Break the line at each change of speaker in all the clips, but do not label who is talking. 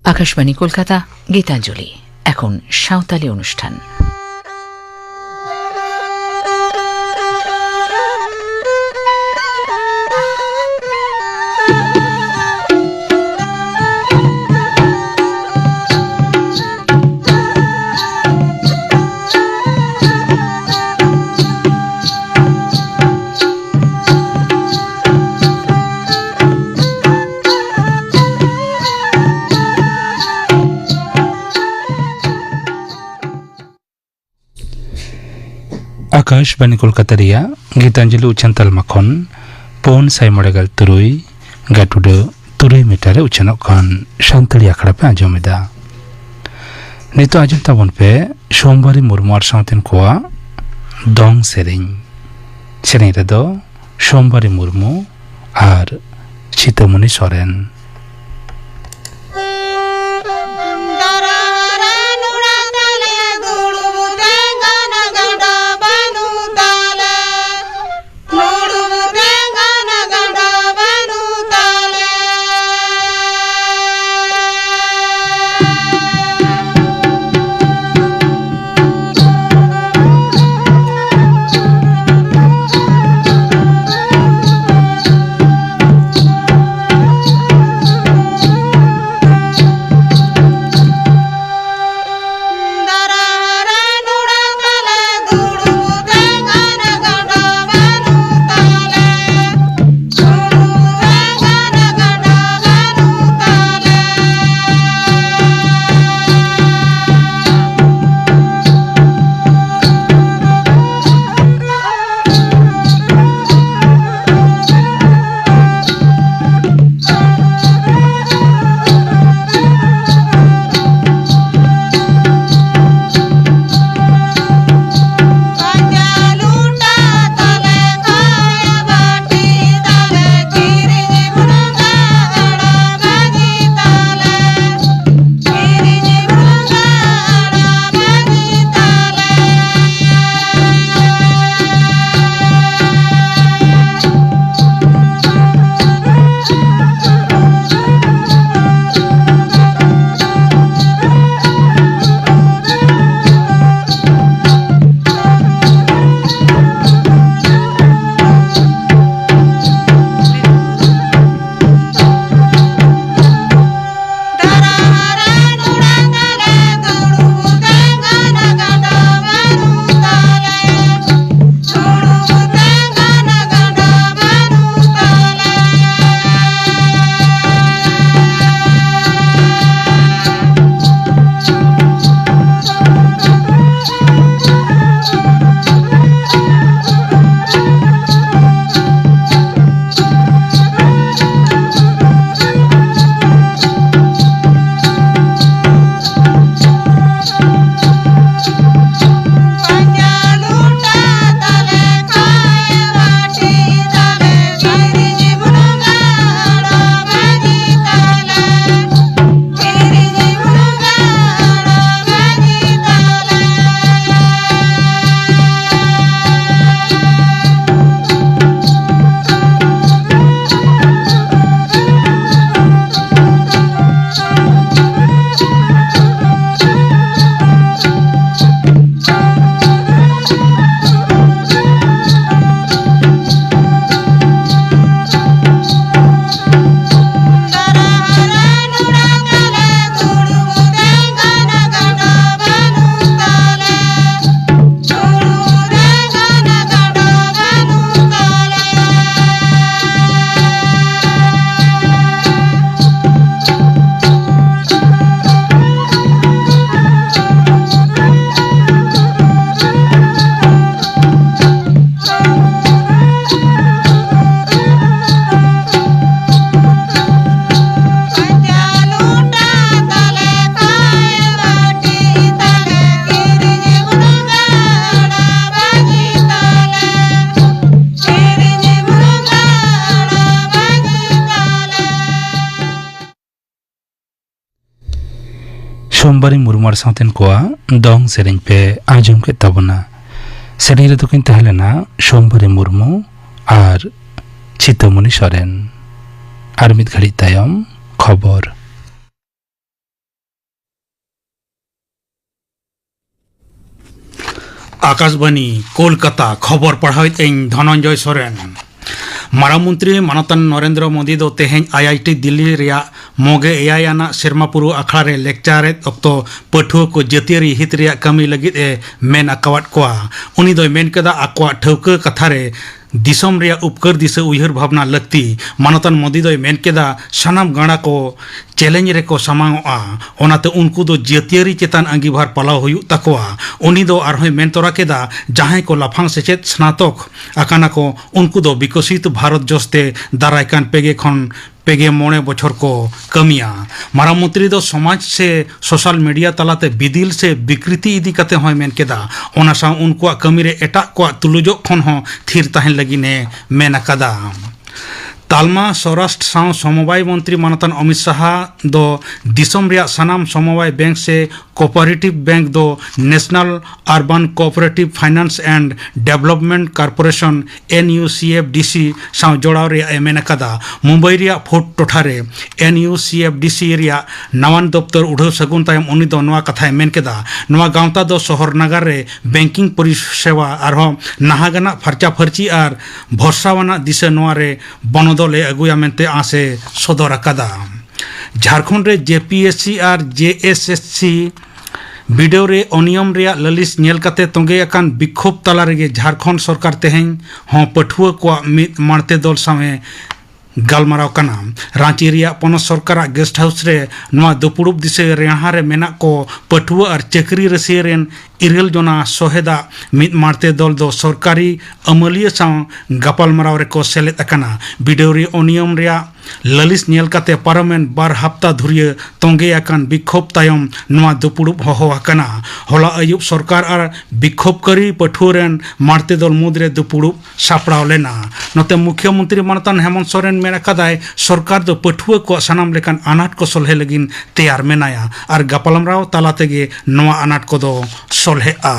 আকাশবাণী কলকাতা, গীতাঞ্জলি। এখন সাঁওতালি অনুষ্ঠান।
आकाशवाणी कोलकाता रिया गीतांजलि उचनतल मखन पौन साई मड़ेगल तुरुई गाटुड तुरुई मीटर उचनक खन शांतली आखड़ा पे आजमेदा नितो आजम ताबन पे सोमवारी मुरमुआर साउतेन कोआ दोंग सेरिंग सेरिंग रेदो सोमवारी मुर्मू आर चितमणि सोरेन। सोमवारी मुरमुआर साउतेन कोआ दोंग सेरिंग पे आजम के तबना सेरिंग रे तकिन तहलेना सोमवारी मुर्मू आर चितमणि सोरेन आर मिद घड़ी तायम खबर।
आकाशवाणी कोलकाता खबर पढ़ाइत धनंजय सोरेन। मारामंत्री मानतान नरेंद्र मोदी दो तेहें आईआईटी दिल्ली रिया मोगे एआई आना सेरमापुरु अखड़ा रे लेक्चारेत अक्तो पठुआ को जतियारी हित रिया कमी लगित मेन अकावाट कोआ। उनी दो मेन कदा आकवा ठौका कथा रे दिसम रिया उपकर दिशा उयहर भावना लगती मानतान मोदी दो मेन केदा सनाम गाणा को चैलेंज रे को समांगोआ ओनाते उनको दो जतियारी चेतान अंगीभार पालाव हुयु तकवा। उनी दो आरहोय मेन तोरा केदा जहां को लाफांग सेचेत स्नातक आकाना को उनको दो विकसित भारत जस्ते दारायकान पेगे मोने बछर को कमिया। मारामंत्री दो समाज से सोशल मीडिया तलाते बिदिल से विकृति इदी कते होय मेन केदा ओना सा उनको कमी रे एटा को तुलुजो खन हो थिर ताहेन लगिने मेन अकादा। तालमा सौराष्ट्र साव समवाय मंत्री मानतान अमित शाह दो दिसम रिया सनाम समवाय बैंक से कोऑपरेटिव बैंक दो national urban cooperative finance and development corporation NUCFDC साव जोड़ाव रिया मेन अकादा। मुंबई रिया फोर्ट टोठारे NUCFDC रिया नवान दफ्तर उड़ाव सगुन तायम उनी दो नवा कथा मेन केदा नवा गांवता दो शहर नगर रे बैंकिंग परिसेवा आरो नाहागाना फर्चा फर्ची और भरसावाना दिशा नवा रे बनोद ले अगुया मेनते आसे सदर अकादा। झारखंड रे JPSC और JSSC वीडियो रे अनियम रे ललिस नेल कते तोंगे अकान विक्षोभ तला रे झारखंड सरकार तेहें हों पठुआ को मित मानते दल सामे गालमाराव कना। रांची रिया पनत सरकार गेस्ट हाउस रे नवा दुपुड़ुब दिसे रेहा रे मेना को पठुआ और चक्री रसी रेन इरल जोना सोहेदा मित मारते दल दो सरकारी अमलिया साव गापालमाराव रे को सेलेत अकना। वीडियो रे अनियम रिया ललिस नेल कते पार्लियामेंट बार हफ्ता धुरिया तोंगे अकान विक्षोभ तायम नवा दुपुड़ुब होहो अकना। होला अयुब सरकार और विक्षोभकारी पठुआ रेन मारते दल मुद्रे दुपुड़ुब सापड़ाव लेना। नते मुख्यमंत्री मानतान हेमंत सोरेन मेन अकादाय सरकार दो पठुआ को सनाम लेकान अनाट को सोल्हे लगिन तैयार मेनाया और गापालमाराव तला तेगे नवा अनाट को दो सोल्हे आ।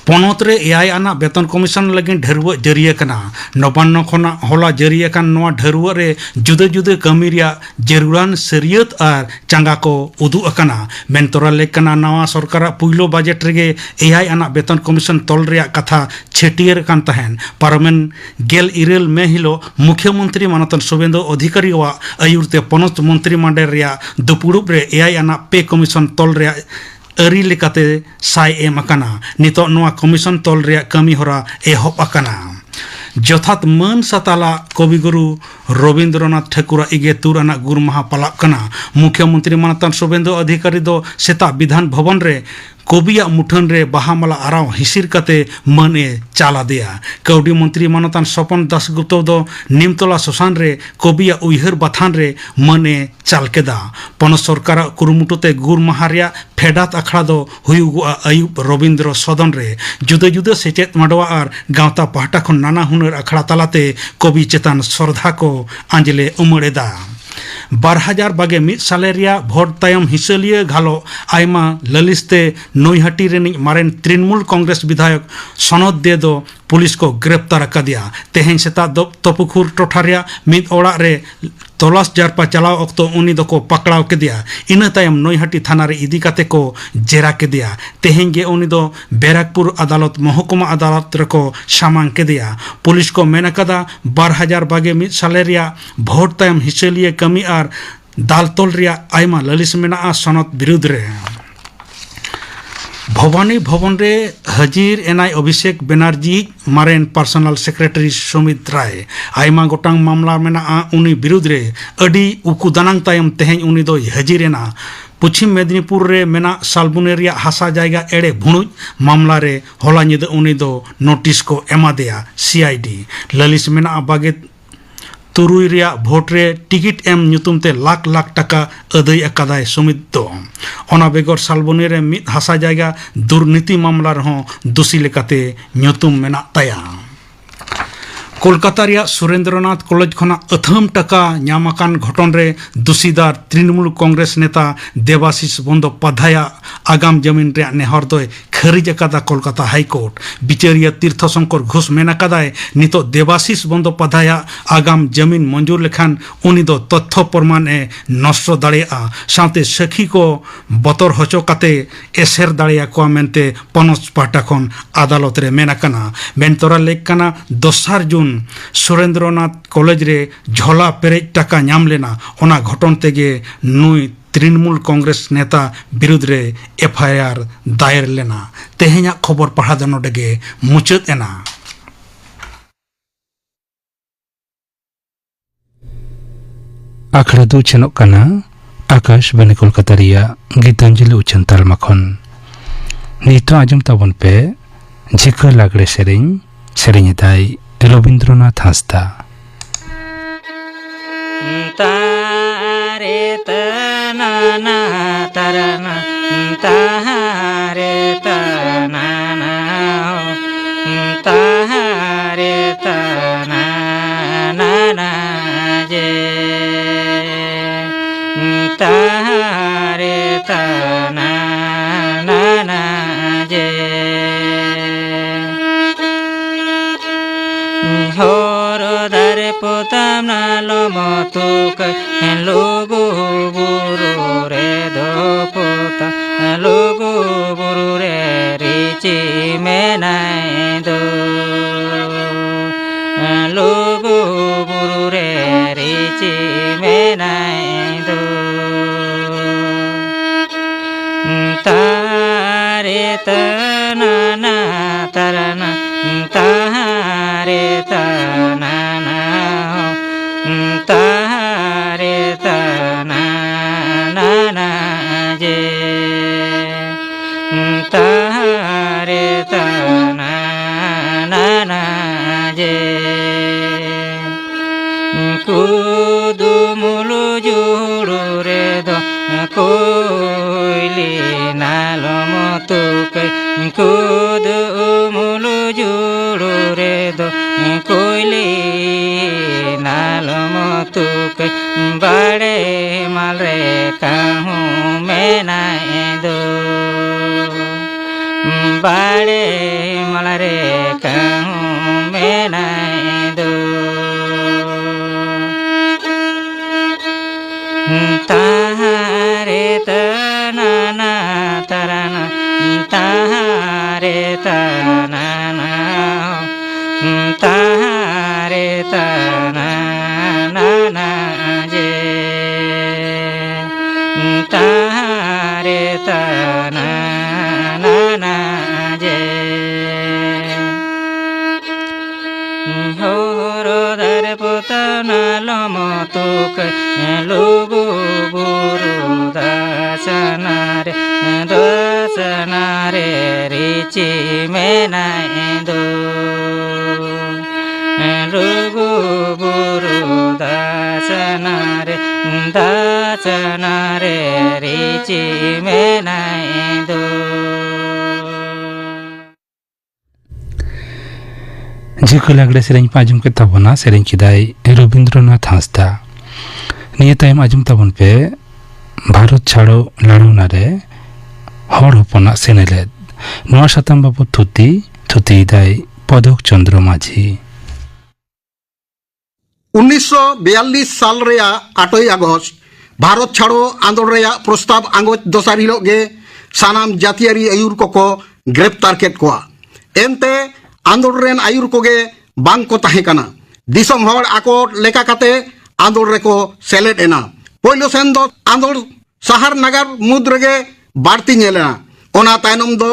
पनत रे एआई आना वेतन कमीशन लगिन ढेरुआ जरिया कना। नबान्न खना होला जरिया कान नवा ढेरुआ रे जुदे जुदे कमी रिया जरूरान सरियत और चंगा को उदु अकना। मेनतोरा लेकना नवा सरकार पुइलो बजट रेगे एआई आना वेतन कमीशन तोल रिया कथा छेटियर कान तहन पार्लियामेंट गेल इरेल में हिलो मुख्यमंत्री मानतन शुभेंदु अधिकारी वा आयुरते पनत मंत्री मंडल रिया दुपुड़ुब रे एआई आना पे कमीशन तोल रिया अरी लेकाते साय एम अकना। नितो नवा कमीशन तोल रिया कमी होरा एहब अकना। जथात मन सताला कविगुरु रविंद्रनाथ ठाकुर इगे तुराना गुरु महा पालाक कना। मुख्यमंत्री मानतान शुभेंदु अधिकारी दो सेता विधान भवन रे कबिया मुठन रे बाहामाला आराव हिसिर कते मन ए चाला दिया। कौडी मंत्री मानतान स्वपन दासगुप्त दो निमतला शोषान रे कबिया उइहर बाथान रे मन ए चाल केदा। पन सरकार कुरुमुटुते गुर महारिया फेडात अखड़ा दो हुयुगुआ अयुब रविंद्र सदन रे जुदे जुदे सेचेत माडवा और गांवता पाहटा खन नाना हुनर अखड़ा तलाते कवि चेतान श्रद्धा को आंजले उमड़ेदा। 2021 साले रिया भोट तायम हिसलिया घालो आयमा ललिसते नोईहाटी रेनिक मारेन तृणमूल कांग्रेस विधायक सनद दे दो पुलिस को गिरफ्तार कदिया। तेहें सेता तपुखुर टोठारिया मिद ओड़ा रे तलाश जारपा चलाव अक्तो उनी दको पकड़ाव केदिया। इना तायम नोईहाटी थाना रे इदी काते को जेरा केदिया। तेहें गे उनी दो बैराकपुर अदालत महकुमा अदालत रको सामांग केदिया। पुलिस को मेन कदा 2021 साले रिया भोट तायम हिसलिया कमी और दालतोल रिया आयमा ललिस मेना सनद विरुद्ध रे। भवानी भवन रे हाजिर एनाय अभिषेक बनर्जी मारेन पर्सनल सेक्रेटरी सुमित राय आयमा गोटांग मामला मेना उनी विरुद्ध रे अडी उकुदानांग तायम तेहें उनी दो हाजिर एना। पश्चिम मेदिनीपुर रे मेना सालबुने रिया हासा जायगा एड़े भुणुज मामला रे होला निदा उनी दो नोटिस को एमा दिया। CID ललिस मेना बागे तुरुई रिया भोट रे टिकिट एम ᱧᱩᱛᱩᱢ ते लाख लाख टका अदय अकादाय सुमित दो। ओना बेगर सालबुनी रे मिद हासा जायगा दुर्नीति मामला रहो दोषी लेकाते ᱧᱩᱛᱩᱢ मेना ताया। कोलकाता रिया सुरेंद्रनाथ कॉलेज खना अथम टका ᱧᱟᱢ ᱟᱠᱟᱱ घटन रे दोषीदार तृणमूल कांग्रेस नेता देवाशीष बंदोपाध्याय आगाम जमीन रे नेहर दो खारिज अकादा कोलकाता हाईकोर्ट बिचारिया तीर्थशंकर घोष मेन अकादाय नितो देवाशीष बंदोपाध्याय आगाम जमीन मंजूर लेखान उनी दो तथ्य प्रमाण ए नष्ट दाड़ेया साथे सखी को बतर हचो काते एसेर दाड़ेया को मेनते पनस पाटा खन आदालत रे मेनाकाना बेनतरा लेकाना 2 जून सुरेंद्रनाथ कॉलेज रे झोला पेरेज टाका नाम लेना ओना घटन तेगे नुई तृणमूल कांग्रेस नेता विरुद्ध रे एफआईआर दायर लेना तेहेኛ खबर पढ़ा दे नोडेगे मुचाद एना
आखड़ा दो चेनोक काना आकाश बने कोलकाता रिया गीतांजलि उचन तालमा खन नितो आजम ताबन पे झिका लागड़े सेरेኝ दाई रविंद्रनाथ हांसदा
तारे तना तरना तारे तना तारे तना जे तारे तना जे होरदार पोताम नालो मतुक लोगो बुरु रे दो पोता लोगो बुरु रे रिची मेनाय दो लोगो बुरु रे रिची मेनाय दो तारे तना तरना तारे तना तारे तना जे तारे तना जे कुदु मुलु जुरु रे दो कोइली नालो मतुक कुदु मुलु जुरु रे दो कोइली नालो मतुक बड़े माल रे कहूँ मेनाय दो बड़े माल रे कहूँ मेनाय दो तारे तना तरना तारे तना तारे तना जे तारे तना जे होरदार पोताना लमतुक लोगो बुरु दासनारे रिची मेनाय दो लोगो बुरु दासनारे रिची मेनाय दो
झिका लागड़े सेरेኝ पाजम के ताबना सेरेኝ किदाय रविंद्रनाथ हांसदा निये तायम आजम ताबन पे भारत छाड़ो लड़ौना रे हर हपना सेनेलेद नवा साताम बाबू थुती दाय पदक चंद्र माझी
1942 साल रेया 8 अगस्त भारत छाड़ो आंदोलन रेया प्रस्ताव आंगोच दोसार हिलोग गे सानाम जातियारी आयुर को ग्रेप्तार केट कोआ एनते आंदोलन रेन आयुर कोगे बांग को ताहे काना दिसम हर आकोट लेका काते आंदोलन रे को सेलेट एना पहिलो सेन दो आंदोलन शहर नगर मुद रेगे बाड़ती नेलेना ओना तायनम दो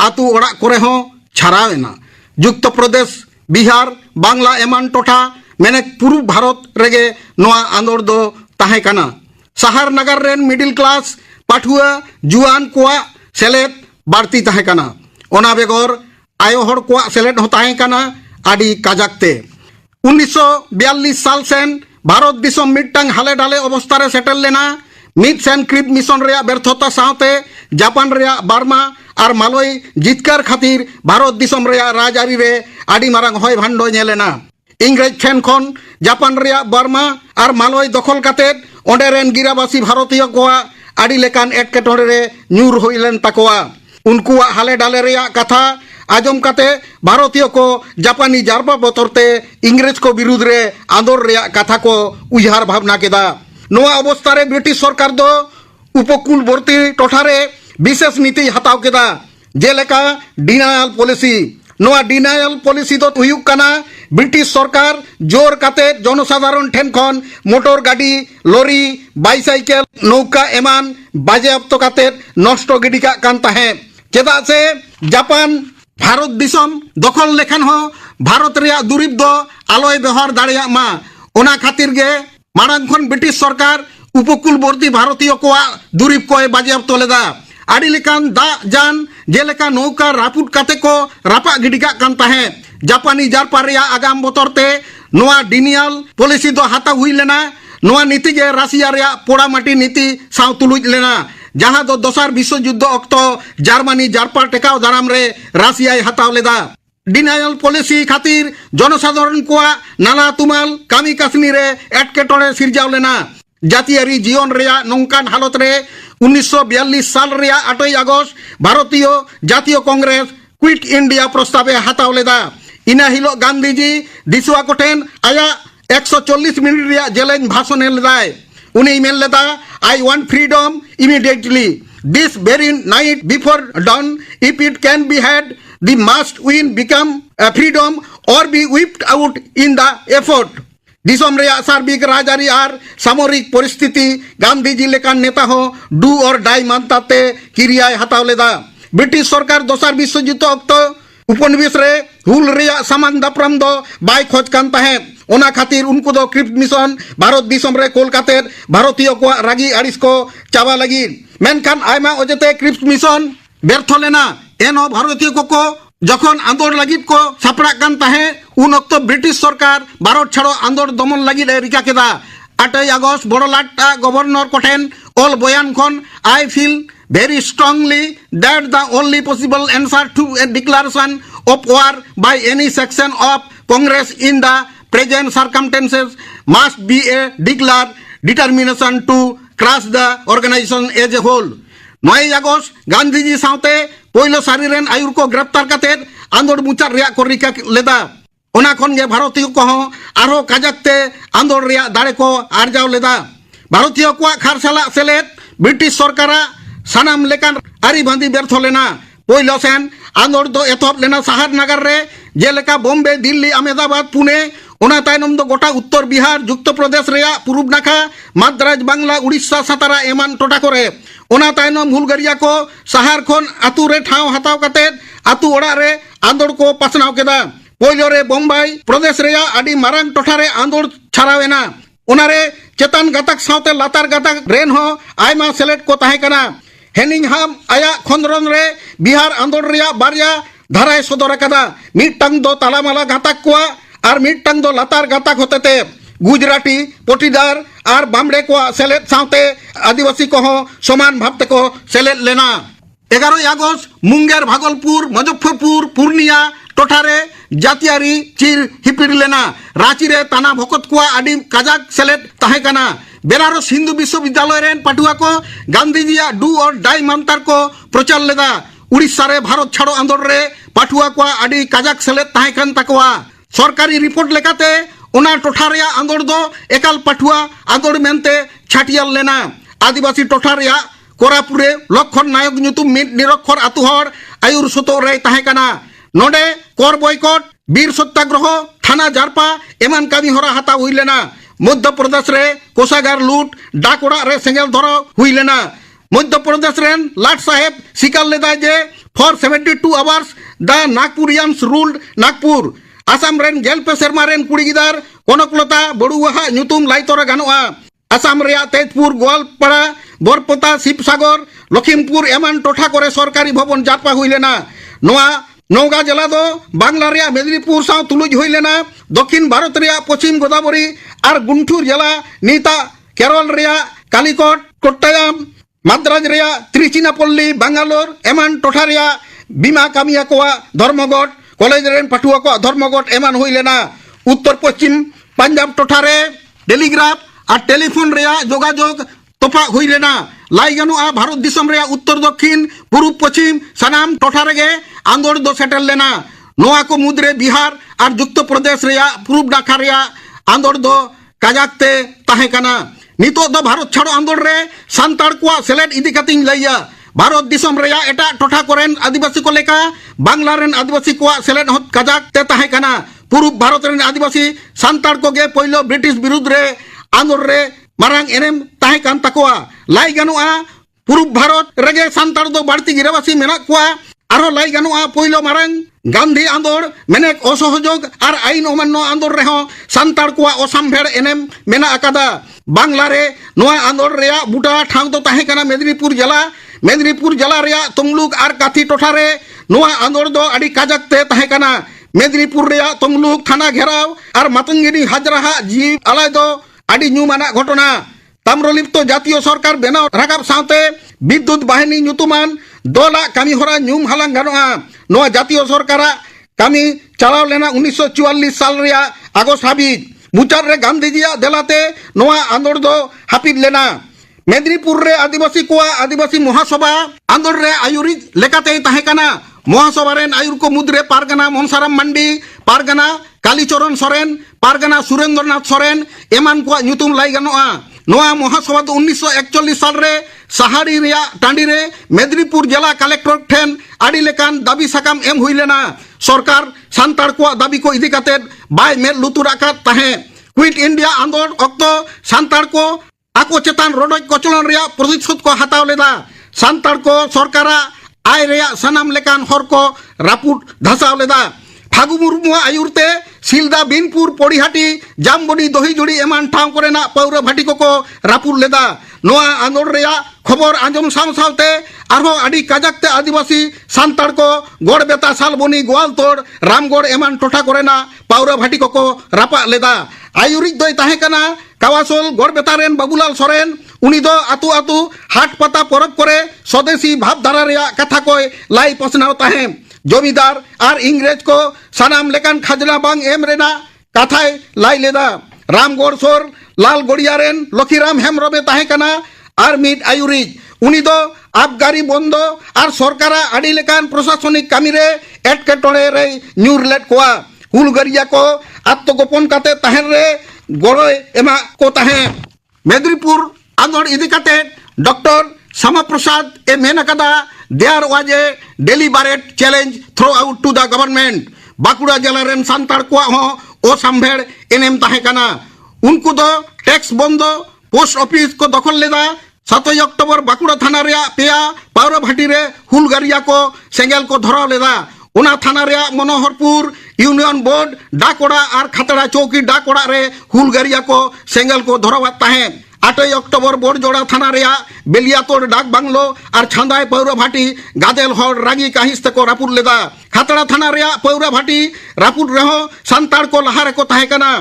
आतु ओड़ा कोरे हो छारावेना युक्त प्रदेश बिहार बांग्ला एमान टोठा मेने पूर्व भारत रेगे नोआ आंदोलन दो ताहे काना शहर नगर रेन मिडिल क्लास पाठुआ जुआन कोआ सेलेट बाड़ती ताहे काना ओना बेगोर आयो हर कोआ सेलेट हो ताहे काना आडी काजाकते 1942 साल सेन भारत दिसम मिटटांग हाले डाले अवस्था रे सेटल लेना मिड सेन क्रिप मिशन रेया व्यर्थता साथे जापान रेया बार्मा और मालय जितकार खातिर भारत दिसम रेया राजआरी रे आडी मारांग होय भांडो नेलेना इंग्रेज ठेन खन जापान रेया बार्मा और मालय दखल काते ओंडे रेन गिराबासी भारतीय कोआ आड़ी लेकान एटकेटोड़े रे ᱧᱩᱨ हुई लेन तकोआ उनकुआ हाले डाले रेया कथा आजम काते भारतीय को जापानी जारपा बतरते इंग्रेज को विरुद्ध रे आंदोलन रेया कथा को उयहार भावना केदा नोआ अवस्था रे ब्रिटिश सरकार दो उपकूलवर्ती टोठारे विशेष नीति हताव केदा जेलेका डिनायल पॉलिसी नोआ डिनायल पॉलिसी दो हुयुक काना ब्रिटिश सरकार जोर काते जनसाधारण ठेन खन मोटर गाड़ी लॉरी बाइसाइकेल नौका एमान बाजेयाप्त काते नष्ट गिडिका कान ताहे चेदा से जापान भारत दिसम दखल लेखान हो भारत रेया दुरीब दो आलोय व्यवहार दाड़िया मा ओना खातिर गे माड़ांग खन ब्रिटिश सरकार उपकूलवर्ती भारतीय को दुरीब को बाजेयाप्त लेदा आड़ी लेकान दा जान जेलेका नौका रापुट काते को रापा गिडिका कान ताहे जापानी जारपा रेया आगाम बतरते नोआ डिनियल पॉलिसी दो हाता हुई लेना नोआ नीति गे राशिया रेया पोड़ा माटी नीति साव तुलुज लेना जहां दो दोसार विश्व युद्ध अक्तो जार्मानी जारपा टेकाव दाराम रे राशिया हताव लेदा डिनायल पॉलिसी खातिर जनसाधारण को नाला तुमाल कामी कासनी रे एटकेटोड़े सिरजाव लेना जातियारी जीवन रेया नौकान हालत रे 1942 साल रेया 8 अगस्त भारतीय जातीय कांग्रेस क्विट इंडिया प्रस्तावे हताव लेदा इना हिलो गांधी जी दिसुआ कोठेन आया 140 मिनट रेया जेलेन भाषण लेदाय उनी मेन लेदा I want freedom immediately this very night before dawn if it can be had the must win become freedom or be wiped out in the effort दिसम रेया सार्बिक राजारी आर सामरिक परिस्थिति गांधी जी लेकान नेता हो डू और डाई मानताते किरियाय हताव लेदा ब्रिटिश सरकार दोसार विश्व युद्ध अक्तो उपनिवेश रे हुल रेया सामान दापराम दो बाय खोज कान ताहे ओना खातिर उनको दो क्रिप्ट मिशन भारत दिसम रे कोलकाता भारतीय को रागी आड़िस को चावा लगी मेनखान आयमा ओजेते क्रिप्ट मिशन व्यर्थ लेना एनो भारतीय को जखन आंदोलन लगित को सापड़ा कान ताहे उन अक्तो ब्रिटिश सरकार भारत छाड़ो आंदोलन दमन लगित रिका केदा 8 अगस्त बड़लाटा गवर्नर कोठेन ऑल बयान खन I feel very strongly that the only possible answer to a declaration of war by any section of Congress in the present circumstances must be a declared determination to crush the organization as a whole. 9 अगस्त गांधी जी साउते पहिलो सारीरेन आयुर को गिरफ्तार काते आंदोलन मुचार रेया को Rica लेदा ओना खन गे भारतीय को आरो काजाकते आंदोलन रेया दाड़े को आरजाव लेदा भारतीय को खारसाला सेलेत ब्रिटिश सरकारा सानाम लेकान आरी बांधी व्यर्थ लेना पहिलो सेन आंदोलन दो एतहब लेना शहर नगर रे जेलेका बॉम्बे दिल्ली अहमदाबाद पुणे ओना तायनम दो गोटा उत्तर बिहार युक्त प्रदेश रेया पूर्व नाखा मद्रास बांग्ला उड़ीसा सतारा एमान टोटा करे ओना तायनम हुलगरिया को शहर खन आतु रे ठाव हताव काते आतु ओड़ा रे आंदोलन को पासनाव केदा पहिलो रे बम्बई प्रदेश रेया आडी मारांग टोठा रे आंदोलन छारावेना ओनारे चेतन गातक सावते लातार गातक रेन हो आयमा सेलेट को ताहे कना हेनिंगहाम आया खंदरन रे बिहार आंदोलन रेया बारिया धाराय सदर कदा मिटटांग दो तालामाला गातक को और मिटटांग दो लातार गातक होतेते गुजराती पटीदार और बामड़े को सेलेट सावते आदिवासी को समान भावते को सेलेट लेना 11 अगस्त मुंगेर भागलपुर मुजफ्फरपुर पूर्णिया टोठारे जातियारी चिर हिपिड़ लेना रांची रे ताना भकत को आडी काजाक सेलेट ताहे कना बेनारस हिंदू विश्वविद्यालय रेन पाठुआ को गांधी जी डू और डाई मानतार को प्रचार लेदा उड़ीसा रे भारत छाड़ो आंदोलन रे पाठुआ को आडी काजाक सेलेट ताहे कन तकवा सरकारी रिपोर्ट लेकाते ओना टोठा रेया आंदोलन दो एकाल पाठुआ आंदोलन मेनते छाटियल लेना आदिवासी टोठा रेया कोरापुरे लक्षण नायक ᱧᱩᱛᱩᱢ मिट निरक्षर आतु हर आयुर सतो रे ताहे कना नोडे कर बॉयकट वीर सत्याग्रह थाना जारपा एमान कामी हरा हता हुई लेना मध्य प्रदेश रे कोषागार लूट डाकोड़ा रे सेंगेल धरो हुई लेना मध्य प्रदेश रेन लाट साहेब सिकार लेदा जे for 72 hours the Nagpurians ruled Nagpur Assam रेन गेल पे शर्मा रेन कुड़ी गिदार कनकलता बड़ुआ ᱧᱩᱛᱩᱢ लाइतोरा गानोआ आसाम रेया तेजपुर गोवालपाड़ा बरपता शिवसागर लखीमपुर एमान टोठा करे सरकारी भवन जारपा हुई लेना नोआ नौगा जिला दो बांग्ला रेया मेदिनीपुर साव तुलुज हुई लेना दक्षिण भारत रेया पश्चिम गोदावरी और गुंटूर जिला नीता केरल रेया कालीकोट कोट्टायम मद्रास रेया त्रिचिनापल्ली बेंगालोर एमान टोठा रेया बीमा कामिया को धर्मगढ़ कॉलेज रेन पाठुआ को धर्मगढ़ एमान हुई लेना उत्तर पश्चिम पंजाब टोठा रे टेलीग्राफ और टेलीफोन रेया जोगाजोग तोफा हुई लेना लाई गनुआ भारत दिसम रे उत्तर दक्षिण पूर्व पश्चिम सनाम टोठा रेगे आंदोलन दो सेटल लेना नोआ को मुद्रे बिहार और युक्त प्रदेश रे पूर्व नाखा रे आंदोलन दो काजाकते ताहे कना नितो दो भारत छाड़ो आंदोलन रे सांताड़ को सेलेट इदी कतिंग लैया भारत दिसम रे एटा टोठा कोरेन आदिवासी को लेका बांग्ला रेन आदिवासी को सेलेट होत काजाकते ताहे कना पूर्व भारत रेन आदिवासी सांताड़ को गे पहिलो ब्रिटिश विरुद्ध रे आंदोलन रे मारांग एनेम ताहे कान तकोआ लाई गनुआ पूर्व भारत रेगे सांताड़ दो बाड़ती गिरावासी मेना कोआ आरो लाई गनुआ पहिलो मारांग गांधी आंदोलन मेनेक असहयोग और आईन अमान्य आंदोलन रेहो सांताड़ को असामभेड़ एनेम मेना अकादा बांग्ला रे नोआ आंदोलन रे बुटा ठाव दो ताहे कना मेदिनीपुर जिला रे तमलुक और काथी टोठा रे नोआ आंदोलन दो अड़ी काजाकते ताहे कना मेदिनीपुर रे तमलुक थाना घेराव और मातंगिनी हाजराहा जीव आलाय दो आड़ी ᱧᱩᱢᱟᱱᱟᱜ घटना ताम्रलिप्त जातीय सरकार बेनाव राकाब सावते विद्युत बाहिनी ᱧᱩᱛᱩᱢᱟᱱ दोला कामी होरा ᱧᱩᱢ हालांग गानोआ नोआ जातीय सरकार कामी चलाव लेना 1944 साल रे आगस्ट हाबिज मुचार रे गांधी जी देलाते नोआ आंदोलन दो हापिद लेना मेदिनीपुर रे आदिवासी महासभा आंदोलन रे आयुरी लेकाते ताहे कना महासभा रेन आयुर को मुद्रे पारगना मनसाराम मंडी पारगना कालीचरण सोरेन पारगना सुरेंद्रनाथ सोरेन एमान को ᱧᱩᱛᱩᱢ लाई गनोआ नोआ महासभा दो 1941 साल रे सहारी रे टांडी रे मेदिनीपुर जिला कलेक्टर ठेन आड़ी लेकान दाबी साकाम एम हुई लेना सरकार सांताड़ को दाबी को इदी काते बाय मेल लुतुर आकात ताहे क्विट इंडिया आंदोलन अक्तो सांताड़ को आको चेतान रोडज कचलन रे प्रतिशोध को हताव लेदा सांताड़ को सरकारा आय रे सनाम लेकान हर को रापुट धसाव लेदा फागु मुर्मु आयुरते सिलदा बिनपुर पोड़ीहाटी जामबनी दहीजुड़ी एमान ठाव कोरेना पौर भाटी को रापुर लेदा नोआ आंदोलन रे खबर आंजम साव सावते आरो आड़ी काजाकते आदिवासी सांताड़ को गोड़ बेता सालबनी गोवालतोड़ रामगढ़ एमान टोठा कोरेना पौर भाटी को रापा लेदा आयुरिज दोय ताहे कना कावासोल गोड़ बेतारेन बाबूलाल सोरेन उनी दो आतु आतु हाट पता परब करे स्वदेशी भावधारा रे कथा कोय लाई पसनाव ताहे जमीदार और इंग्रेज को सनाम लेकान खजना बांग एम रेना कथाय लाई लेदा रामगढ़ सोर लाल गड़ियारेन लखीराम हेमरमे ताहे कना और मिट आयुरिज उनी दो आबगारी बंदो और सरकारा आड़ी लेकान प्रशासनिक कामी रे एटकेटोड़े रे ᱧᱩᱨ लेट कोआ हुलगरिया को आत्मगोपन काते ताहेन रे गड़ोय एमा को ताहे मेदिनीपुर आंदोलन इदी काते डॉक्टर श्यामा प्रसाद ए मेन कदा there was a deliberate challenge throw out to the government Bankura जिला रेन सांताड़ को ओ संभेड़ एनेम ताहे कना उनको दो टैक्स बंदो पोस्ट ऑफिस को दखल लेदा 7 अक्टूबर बाकुड़ा थाना रे पेया पावरा भाटी रे हुलगरिया को सेंगेल को धराव लेदा उना थाना रे मनोहरपुर यूनियन बोर्ड डाकोड़ा और खतड़ा चौकी डाकोड़ा रे हुलगरिया को सेंगेल को धरावत ताहे 8 अक्टूबर बोरजोड़ा थाना रे बेलियातोड़ डाक बांगलो और छांदाय पौरा भाटी गादेल हर रागी काहिस को रापुर लेदा खतड़ा थाना रे पौरा भाटी रापुर रेहो सांताड़ को लहारे को ताहे कना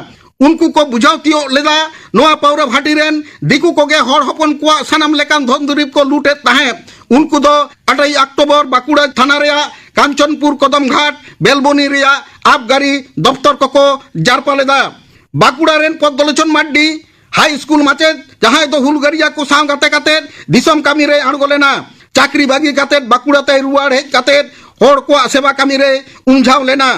उनको को बुझावतियो लेदा नोआ पौरा भाटी रेन दिकु को गे हर हपन को सनाम लेकान धन दुरीब को लूटे ताहे उनको दो 8 अक्टूबर बाकुड़ा थाना रे कांचनपुर कदम घाट बेलबनी रे आबगारी दफ्तर को जारपा लेदा बाकुड़ा रेन पदलोचन माड्डी हाई स्कूल माचेद जहां दो हुलगरिया को साव गाते काते दिसम कामी रे आणगो लेना चाकरी बागी काते बाकुड़ा ते रुवाड़ हेज काते होड़ को सेवा कामी रे उमझाव लेना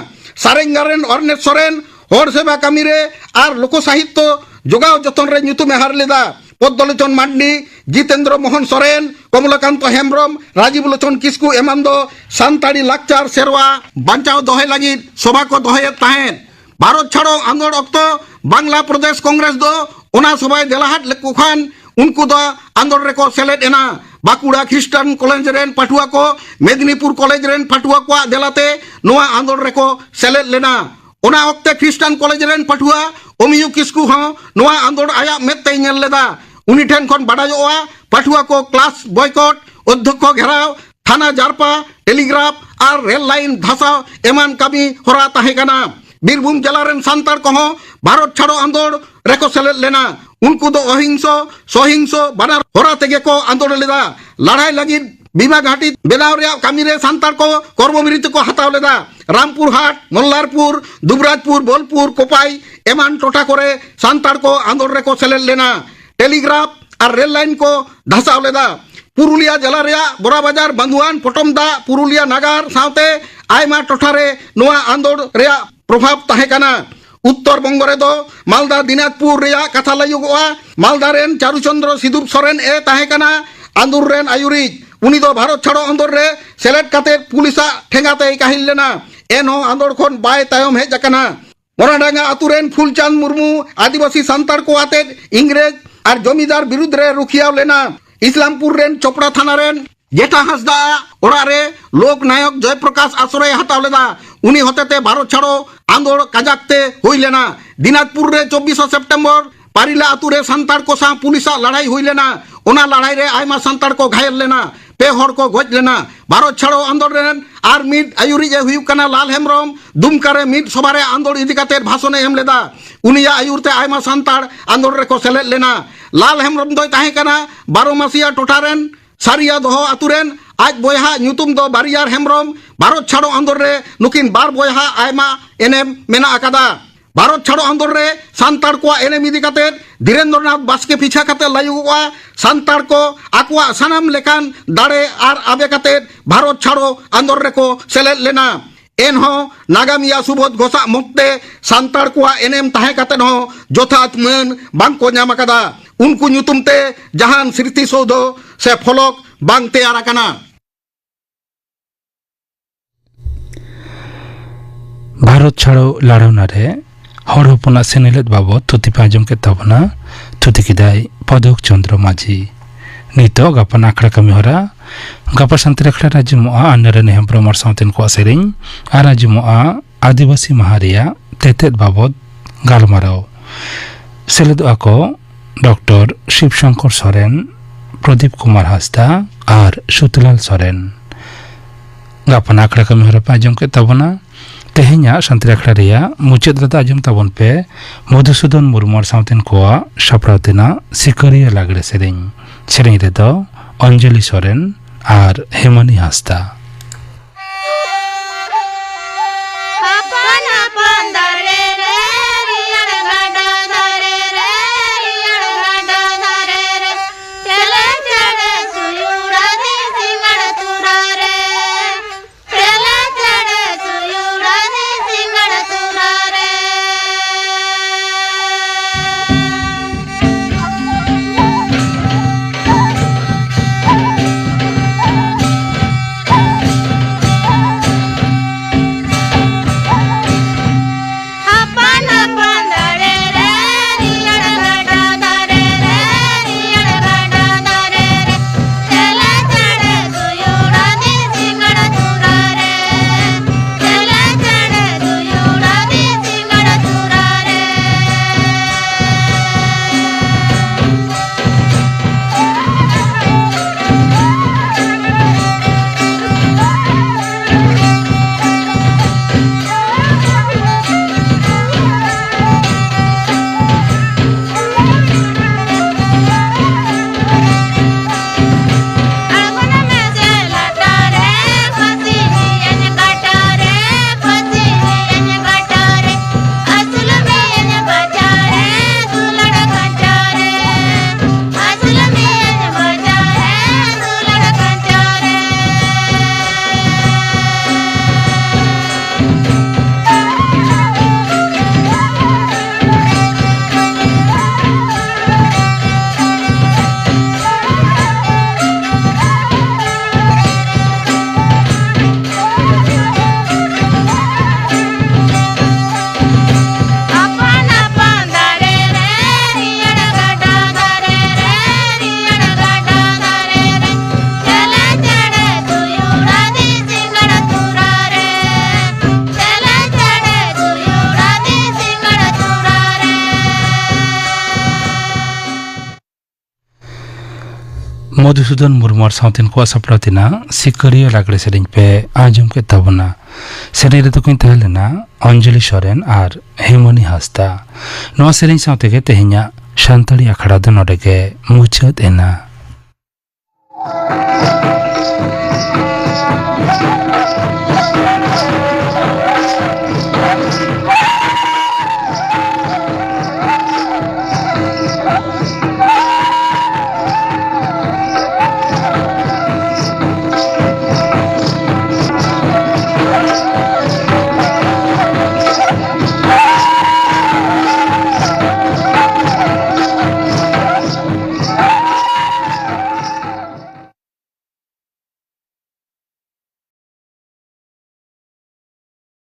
सारेंगा रेन अर्नेट सोरेन होड़ सेवा कामी रे आर लोक साहित्य जोगाव जतन रे ᱧᱩᱛᱩᱢ हार लेदा पदलोचन मांडी जितेंद्र मोहन सोरेन कमलकांत हेम्ब्रम राजीव लोचन किस्कू एमान दो सांताड़ी लाकचार सेरवा बांचाव दोहे लगी सभा को दोहे ताहेन भारत छाड़ो आंदोलन अक्तो बांग्ला प्रदेश कांग्रेस दो ओना सभाय देलाहाट लेको खान उनको दो आंदोलन रे को सेलेट एना बाकुड़ा ख्रिस्टान कॉलेज रेन पटुआ को मेदिनीपुर कॉलेज रेन पटुआ को देलाते नोआ आंदोलन रे को सेलेट लेना ओना वक्ते ख्रिस्टान कॉलेज रेन पटुआ ओमियू किस्कू हो नोआ आंदोलन आया मेते नेल लेदा उनी ठेन खन बाडायोआ पटुआ को क्लास बॉयकॉट अध्यक्ष घेराव थाना जारपा टेलीग्राफ और रेल लाइन धसाव एमान कामी होरा ताहे कना बीरभूम जिला रेन सांताड़ को भारत छाड़ो आंदोलन रेको सेलेट लेना उनको दो अहिंसो सहिंसो बानार होरा तेगे को आंदोलन लेदा लड़ाई लगी बीमा घाटी बेनाव रे कामी रे सांताड़ को कर्ममिरित को हताव लेदा रामपुर हाट मल्लारपुर दुबराजपुर बोलपुर कोपाई एमान टोटा करे सांताड़ को आंदोलन रेको सेलेट लेना टेलीग्राफ और रेल लाइन को धसाव लेदा पुरुलिया जिला रेया बोरा बाजार बंधुआन पटमदा पुरुलिया नागार सावते आयमा टोठारे नोआ आंदोड़ रेया प्रभाव तहेकाना उत्तर बंग रे दो मालदा दिनाजपुर रेया कथा लायुगोआ मालदा रेन चारुचंद्र सिदुप सोरेन ए तहेकाना आंदोर रेन आयुरिज उनी दो भारत छाड़ो आंदोर रे सेलेट काते पुलिसा ठेंगाते काहिल लेना एनो आंदोर खोन बाय तायम हेज अकना मोराडांगा आतुरेन फुलचांद मुर्मू आदिवासी संतार को आते इंग्रेज और जमीदार विरुद्ध रे रुखियाव लेना इस्लामपुर रेन चोपड़ा थाना रेन जेठा हंसदा ओड़ा रे लोक नायक जयप्रकाश आश्रय हताव लेदा उनी होतेते भारत छाड़ो आंदोड़ काजाकते हुई लेना दिनाजपुर रे 24 सितंबर पारिला आतुरे संतार को सा पुलिसा लड़ाई हुई लेना ओना लड़ाई रे आयमा संतार को घायल लेना पे हर को गोज लेना भारत छाड़ो आंदोलन रेन आर मिड आयुरी हुई कना लाल हेमरम दुमकारे मिड सबारे आंदोलन इदी काते भाषण एम लेदा उनिया आयुरते आयमा संतार आंदोलन रे को सेलेद लेना लाल हेमरम दोय ताहे कना 12 मासिया टोठारेन सारिया दोहो आतुरेन आज बोयहा ᱧᱩᱛᱩᱢ दो बारियार हेमरम भारत छाड़ो आंदोलन रे नुकिन बार बोयहा आयमा एनेम मेना अकादा भारत छाड़ो आंदोलन रे सांतार को एनेम इदी काते धीरेन्द्रनाथ बास्के पीछा काते लायुगोआ सांतार को आकुआ सानाम लेकान दाड़े आर आबे काते भारत छाड़ो आंदोलन रे को सेलेद लेना एनहो नागामिया सुबोध घोषा मुक्ते सांतार को एनेम ताहे काते हो जोथात मन बांग को ᱧᱟᱢ अकादा उनको ᱧᱩᱛᱩᱢते जहान स्मृति सौध से फलक बांग तैयार अकाना
भारत छाड़ो लाड़ावना रे हर हपना सेनेलेद बाबद थुति पाजम के तबना थुति किदाय पदक चंद्र माझी नितो गापन आखड़ा कमी हरा गापा शांति रखड़ा राज्य मुआ अन्नरन हेमब्रम और साउतेन को सेरिंग आ राज्य मुआ आदिवासी महारिया तेतेद बाबद गालमाराव सेलेद आको डॉक्टर शिवशंकर सोरेन प्रदीप कुमार हासदा और सुतलाल सोरेन गापन आखड़ा कमी हरा पाजम के तबना तेहेnya शांति रखड़ा रेया मुचाद रदा आजम ताबन पे मधुसूदन मुर्मू और साउतेन कोआ सापड़ावतेना सिकरिया लागड़े सेरेंग रे दो अंजलि सोरेन और हेमनी हासदा मधुसूदन मुर्मू और साउतेन को सापड़ावतेना सिकरिया लागड़े सेरेंग पे आजम के तबना सेरेंग रे तो कोई तहलेना अंजलि सोरेन और हेमनी हासदा नवा सेरेंग साउते के तेहेnya शांतड़ी अखड़ा दो नोडे के मुचाद एना।